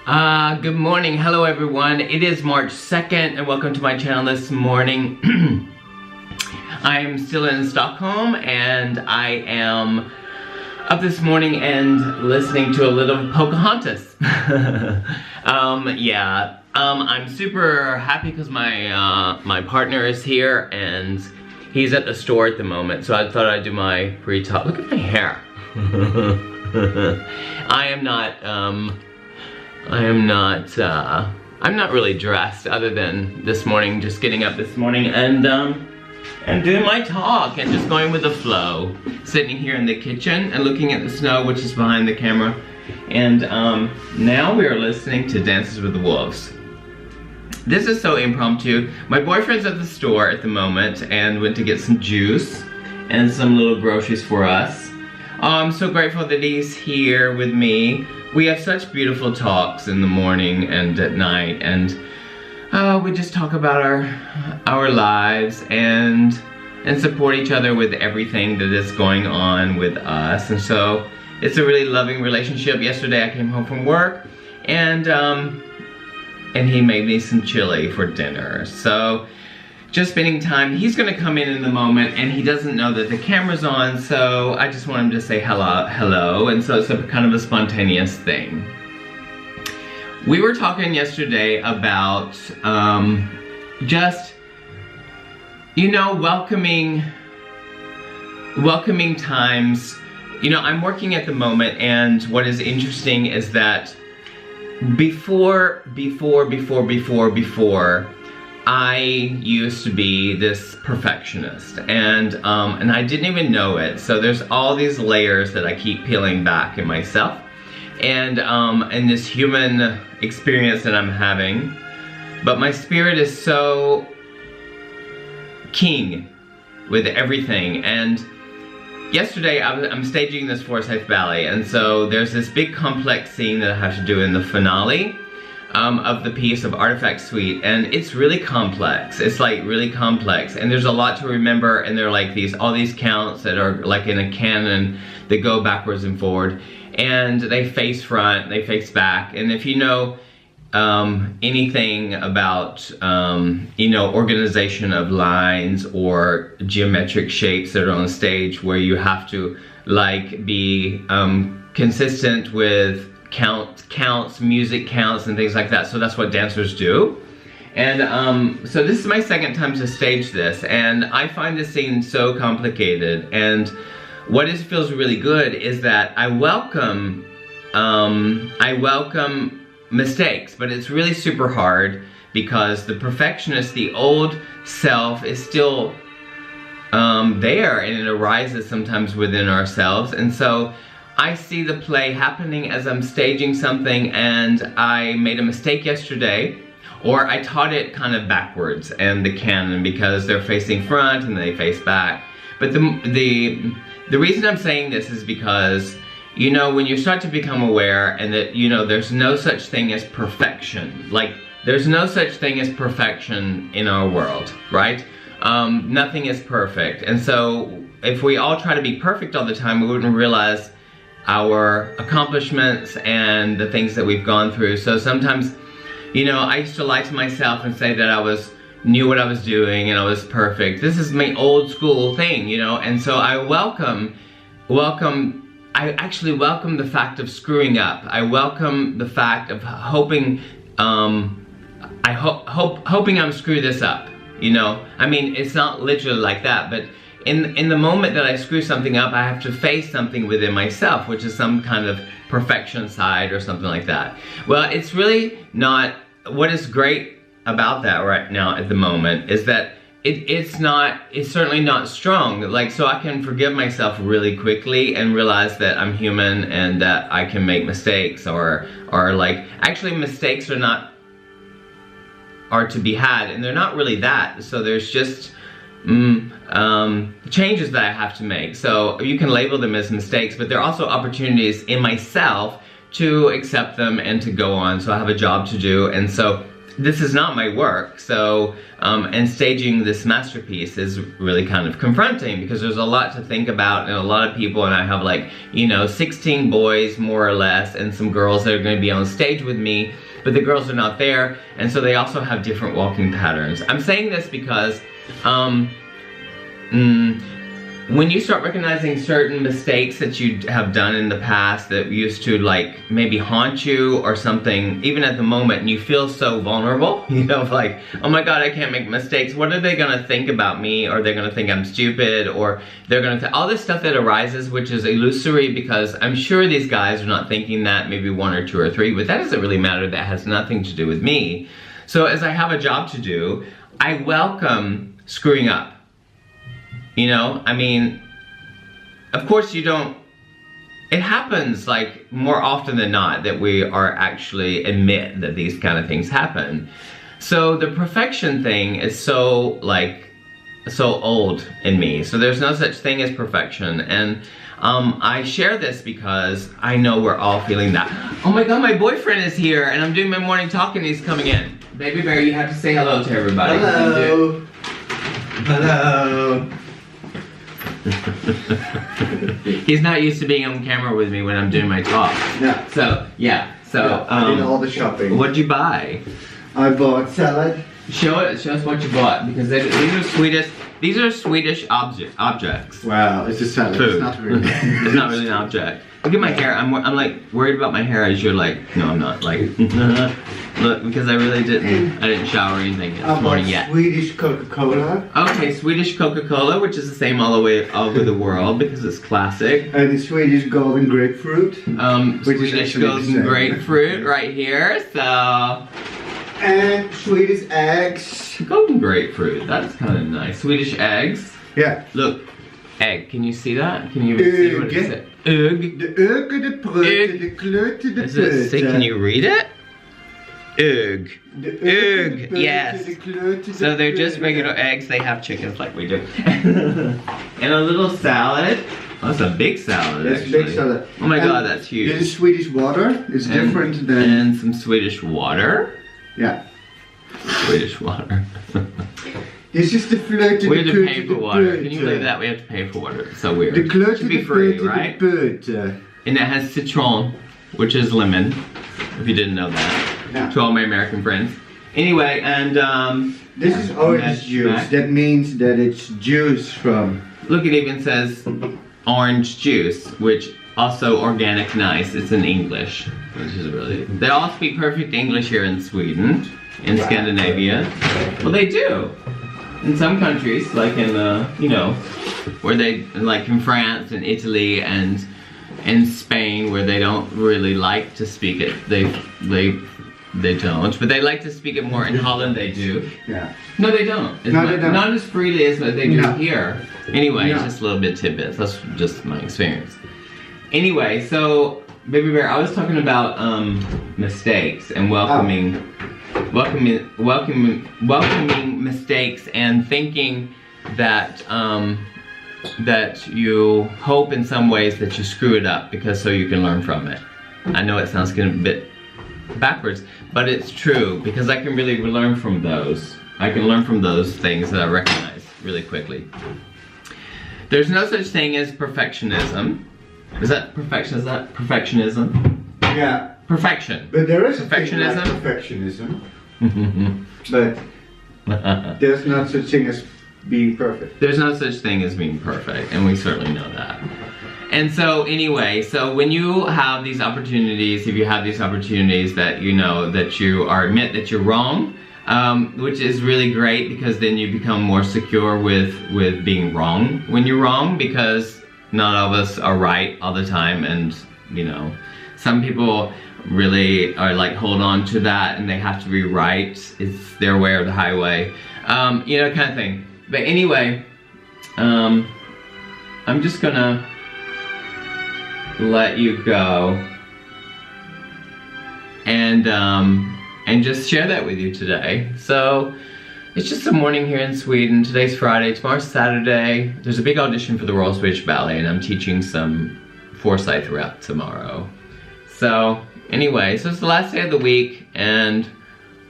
Good morning. Hello everyone. It is March 2nd and welcome to my channel this morning. I'm still in Stockholm and I am up this morning and listening to a little Pocahontas. I'm super happy because my partner is here and he's at the store at the moment, so I thought I'd do my pre-talk. Look at my hair. I'm not really dressed other than this morning, just getting up this morning and doing my talk and just going with the flow. Sitting here in the kitchen and looking at the snow, which is behind the camera. And now we are listening to Dances with the Wolves. This is so impromptu. My boyfriend's at the store at the moment and went to get some juice and some little groceries for us. I'm so grateful that he's here with me. We have such beautiful talks in the morning and at night, and we just talk about our lives and support each other with everything that is going on with us. And so it's a really loving relationship. Yesterday I came home from work and he made me some chili for dinner. So just spending time. He's gonna come in the moment and he doesn't know that the camera's on, so I just want him to say hello, and so it's a kind of a spontaneous thing. We were talking yesterday about just, you know, welcoming times. You know, I'm working at the moment, and what is interesting is that before I used to be this perfectionist, and I didn't even know it. So there's all these layers that I keep peeling back in myself, and this human experience that I'm having. But my spirit is so king with everything. And yesterday I'm staging this Forsyth Ballet, and so there's this big complex scene that I have to do in the finale of the piece of Artifact Suite, and it's really complex. It's like really complex, and there's a lot to remember, and there are like all these counts that are like in a canon that go backwards and forward, and they face front, they face back. And if you know anything about you know, organization of lines or geometric shapes that are on stage, where you have to like be consistent with counts, music counts, and things like that. So that's what dancers do. And so this is my second time to stage this, and I find this scene so complicated. And what feels really good is that I welcome mistakes, but it's really super hard because the perfectionist, the old self, is still there, and it arises sometimes within ourselves. And so I see the play happening as I'm staging something, and I made a mistake yesterday, or I taught it kind of backwards and the canon, because they're facing front and they face back. But the reason I'm saying this is because, you know, when you start to become aware, and that, you know, there's no such thing as perfection. Like, there's no such thing as perfection in our world, right? Nothing is perfect. And so if we all try to be perfect all the time, we wouldn't realize our accomplishments and the things that we've gone through. So sometimes, you know, I used to lie to myself and say that I knew what I was doing and I was perfect. This is my old school thing, you know, and so I actually welcome the fact of screwing up. I welcome the fact of hoping, hoping I'm screw this up, you know. I mean, it's not literally like that, but in the moment that I screw something up, I have to face something within myself, which is some kind of perfection side or something like that. Well, it's really not. What is great about that right now at the moment is that it's certainly not strong. Like, so I can forgive myself really quickly and realize that I'm human and that I can make mistakes, or like, actually mistakes are to be had, and they're not really that. So there's just changes that I have to make. So you can label them as mistakes, but they're also opportunities in myself to accept them and to go on. So I have a job to do, and so this is not my work. So, and staging this masterpiece is really kind of confronting because there's a lot to think about and a lot of people, and I have like, you know, 16 boys more or less and some girls that are going to be on stage with me, but the girls are not there, and so they also have different walking patterns. I'm saying this because when you start recognizing certain mistakes that you have done in the past that used to like maybe haunt you or something, even at the moment, and you feel so vulnerable, you know, like, oh my God, I can't make mistakes. What are they gonna think about me? Or they're gonna think I'm stupid, or they're gonna all this stuff that arises, which is illusory because I'm sure these guys are not thinking that, maybe 1 or 2 or 3, but that doesn't really matter. That has nothing to do with me. So as I have a job to do, I welcome screwing up. You know, I mean, of course you don't, it happens like more often than not that we are actually admit that these kind of things happen. So the perfection thing is so like, so old in me. So there's no such thing as perfection. And I share this because I know we're all feeling that. Oh my God, my boyfriend is here and I'm doing my morning talk and he's coming in. Baby Bear, you have to say hello to everybody. Hello. Hello. He's not used to being on camera with me when I'm doing my talk. Yeah. So, yeah. So, yeah, I did all the shopping. What'd you buy? I bought salad. Show us what you bought, because these are Swedish objects. Wow, it's a salad. Food. It's not really. It's not really an object. Look at my hair. I'm like worried about my hair as you're like, no, I'm not. Like, look, because I really didn't shower or anything this morning yet. Swedish Coca-Cola. Okay, Swedish Coca-Cola, which is the same all over the world because it's classic. And the Swedish golden grapefruit. Swedish golden grapefruit right here. So. And Swedish eggs. Golden grapefruit. That's kind of nice. Swedish eggs. Yeah. Look, egg. Can you see that? Can you even see what it says? Ugg. The ugg, the prut, the klut, the Does it say, can you read it? Ugg. The ugg, yes. So they're just regular eggs. They have chickens like we do. And a little salad. Oh, that's a big salad, That's actually. big salad. Oh my God, that's huge. This is Swedish water. It's different than... And some Swedish water. Yeah. Swedish water. This is the flirty. We have to pay for water. Can you believe that? We have to pay for water. It's so weird. The clut should be free, right? And it has citron, which is lemon, if you didn't know that. Yeah. To all my American friends. Anyway, and this is orange juice. That means that it's juice from... Look, it even says orange juice, which also organic nice. It's in English, which is really... They all speak perfect English here in Sweden, in Scandinavia. Well, they do. In some countries, like in, you know, where they, like in France and Italy and in Spain, where they don't really like to speak it. They don't, but they like to speak it more. In Holland, they do. Yeah. No, they don't. No, they don't. Not as freely as what they do here. Anyway, No. it's just a little bit tidbits. That's just my experience. Anyway, so Baby Bear, I was talking about mistakes and welcoming mistakes and thinking that that you hope in some ways that you screw it up because so you can learn from it. I know it sounds a bit backwards, but it's true because I can really learn from those. I can learn from those things that I recognize really quickly. There's no such thing as perfectionism. Is that perfection? Is that perfectionism? Yeah. Perfection. But there is Perfectionism? a thing like perfectionism. But there's not such thing as being perfect. There's no such thing as being perfect, and we certainly know that. And so anyway, so when you have these opportunities, if you have these opportunities that you know that you admit that you're wrong, which is really great because then you become more secure with being wrong when you're wrong, because not all of us are right all the time, and you know, some people really are like hold on to that and they have to be right. It's their way or the highway, you know, kind of thing. But anyway, I'm just gonna let you go and just share that with you today. So it's just a morning here in Sweden. Today's Friday, tomorrow's Saturday. There's a big audition for the Royal Swedish Ballet and I'm teaching some foresight throughout tomorrow. So anyway, so it's the last day of the week and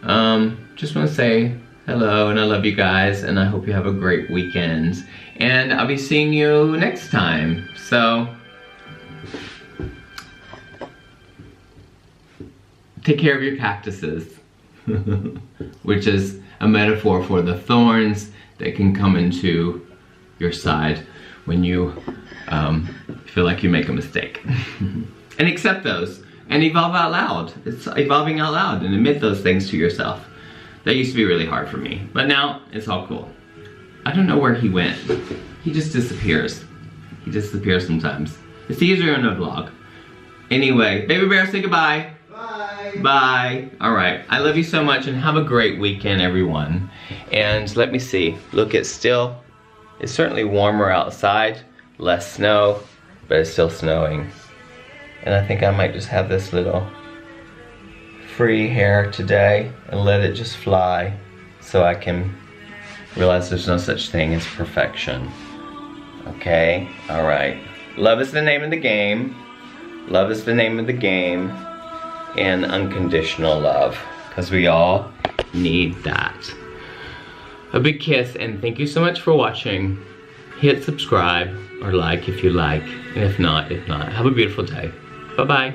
just want to say hello and I love you guys and I hope you have a great weekend. And I'll be seeing you next time. So, take care of your cactuses, which is a metaphor for the thorns that can come into your side when you feel like you make a mistake. And accept those and evolve out loud. It's evolving out loud and admit those things to yourself. That used to be really hard for me, but now it's all cool. I don't know where he went. He just disappears. He disappears sometimes. It's easier in a vlog. Anyway, baby bear, say goodbye. Bye. Bye. All right. I love you so much and have a great weekend, everyone. And let me see. Look, it's certainly warmer outside, less snow, but it's still snowing. And I think I might just have this little free hair today and let it just fly so I can realize there's no such thing as perfection. Okay? All right. Love is the name of the game. Love is the name of the game. And unconditional love, because we all need that. A big kiss and thank you so much for watching. Hit subscribe or like if you like, and if not, have a beautiful day. Bye-bye.